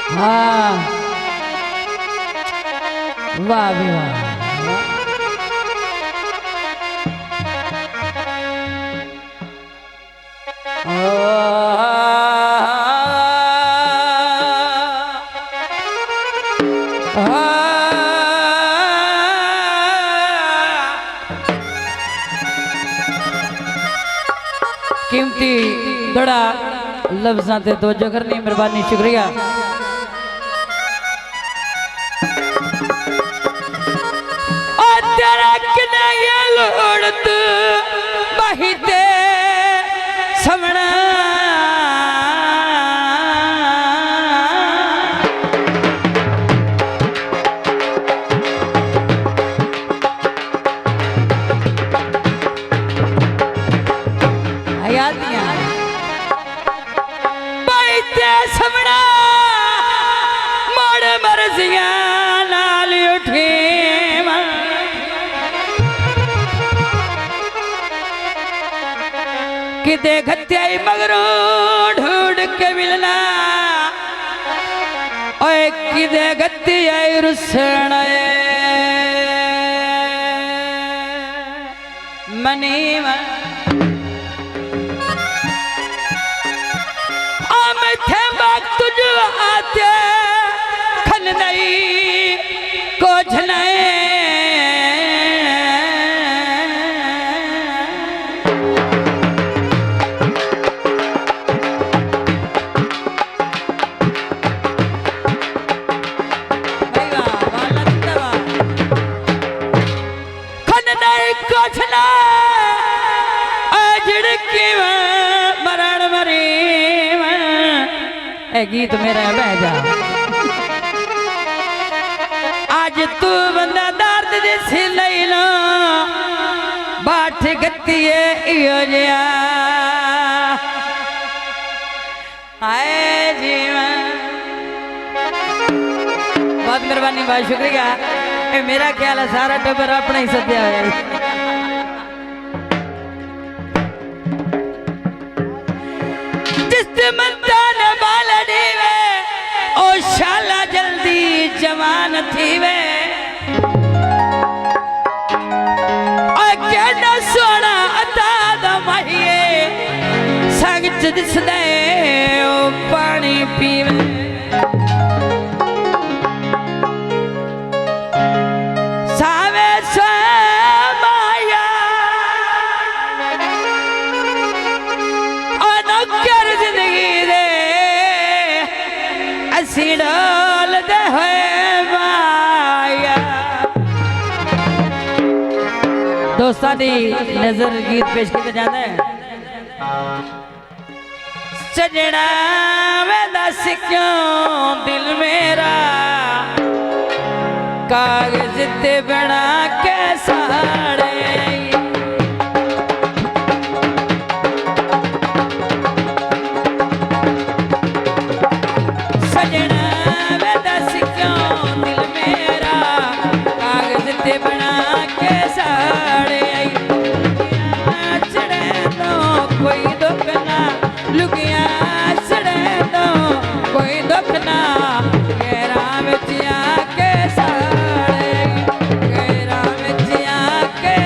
हाँ वाह भी वाह। कीमती बड़ा लफ्ज़ां ते तवज्जो करनी मेहरबानी शुक्रिया। बहिते समण बहिते समण मोड़ मरजिया नाल उठी किते घत्याई मगरो ढूंढ के मिलना ओए किते घत्याई रुसण मनी आम थे बाग तुझ आते खन नहीं को झनाए मरण मरी ए गीत मेरा बह जा आज तू बंदा दर्द दिसी लई लो बाट गत्ती इो जिया आए जीवन बहुत मेहरबानी बहुत शुक्रिया। ए मेरा ख्याल है सारा टब्बर अपना ही सद्या है। मंतान बालड़ी वे ओ शाला जल्दी जवान थी वे क्या न सोना अता दमाहिए संग दिसदे ओ पानी पीवे सावे माया डोल दे माया दोस्तां दी नजर गीत पेश किए जाते हैं। सजना मैं दस क्यों दिल मेरा कागज ते बना के साड़े के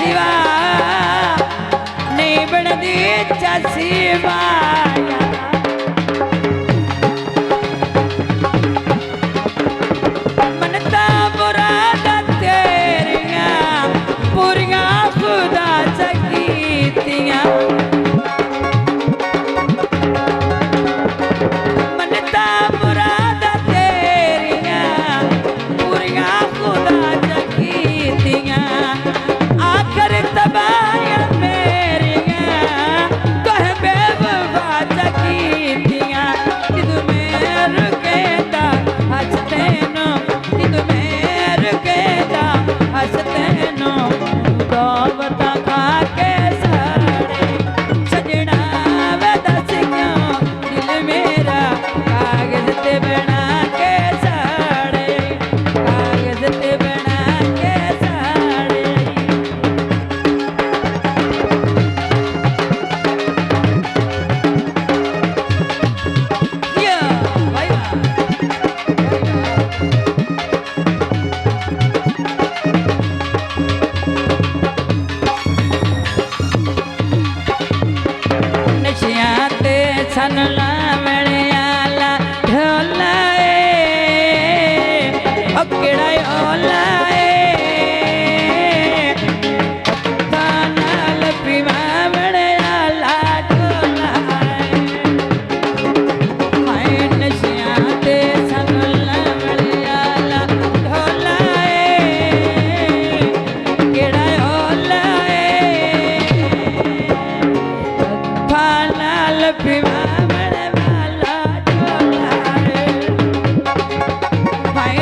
सिवा नहीं बनती चसीवा मनता मुरादा तेरिया पूरिया खुदा चकीतियां मनता मुरादा तेरिया पूरिया खुदा चकीतियां आखिर तबाया मेरिया कह बेवफा चकीतियां कि तुम्हें रुकेता हंसते नो कि तुम्हें रुकेता हंसते नो दौलत खा के सारे सजना वे दस क्यों दिल मेरा कागज ते बना के साड़े कागज ते बना के साड़े या भाई नशियां ते सन लावणे आला ढोला ओ केड़ा ओला तानल पिवावणे आला ढोला हाय नशियां ते सन लावणे आला ढोला केड़ा ओला फानल पिवावण वाला ढोला हाय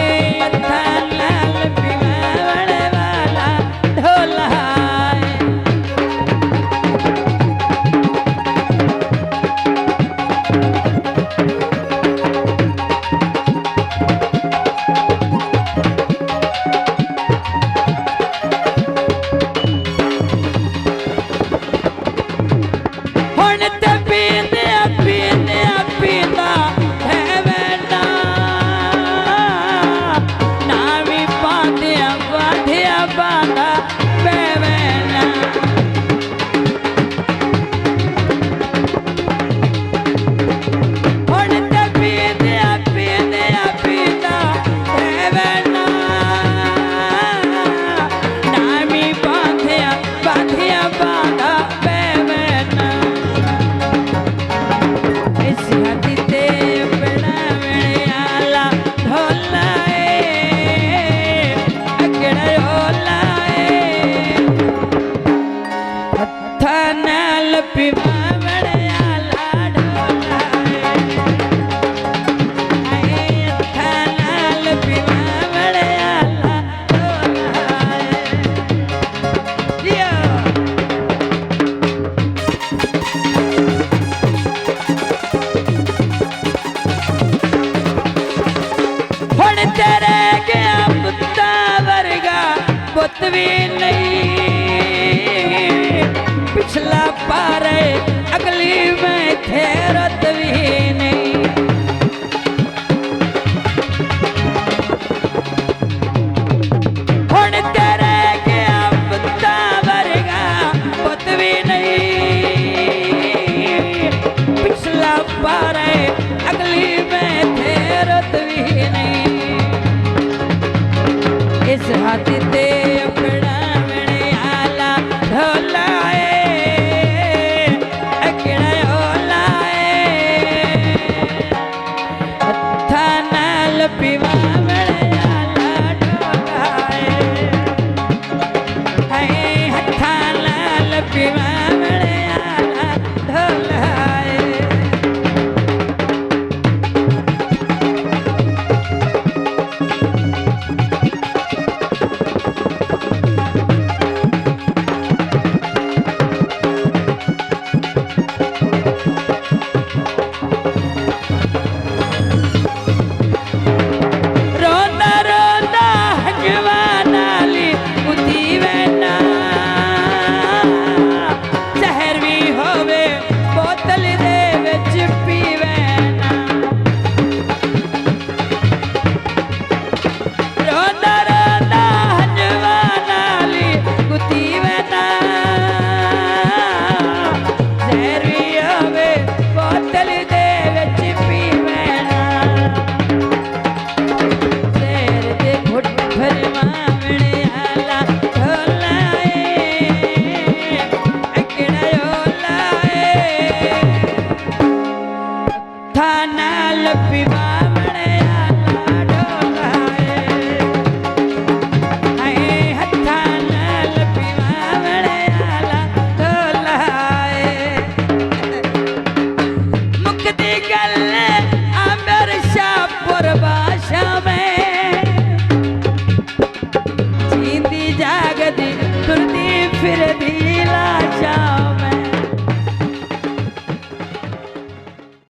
फानल पिवावण वाला ढोला हुण ते पींदे पींदे पींदा है वैना ना भी पांदे बांधिया बांधा बेवैना हुण ते पींदे पींदा है वैना ना भी बांधिया बांधा बेवैना इस हाथी ते बनावणे आला ढोला केड़ा ओला हत्था नाल पिवावणे आला ढोला हत्था नाल पिवावणे आला ढोला लिया हुण तेरे गया पुत्ता वर्गा पुत भी नहीं पिछला पारे अगली में थे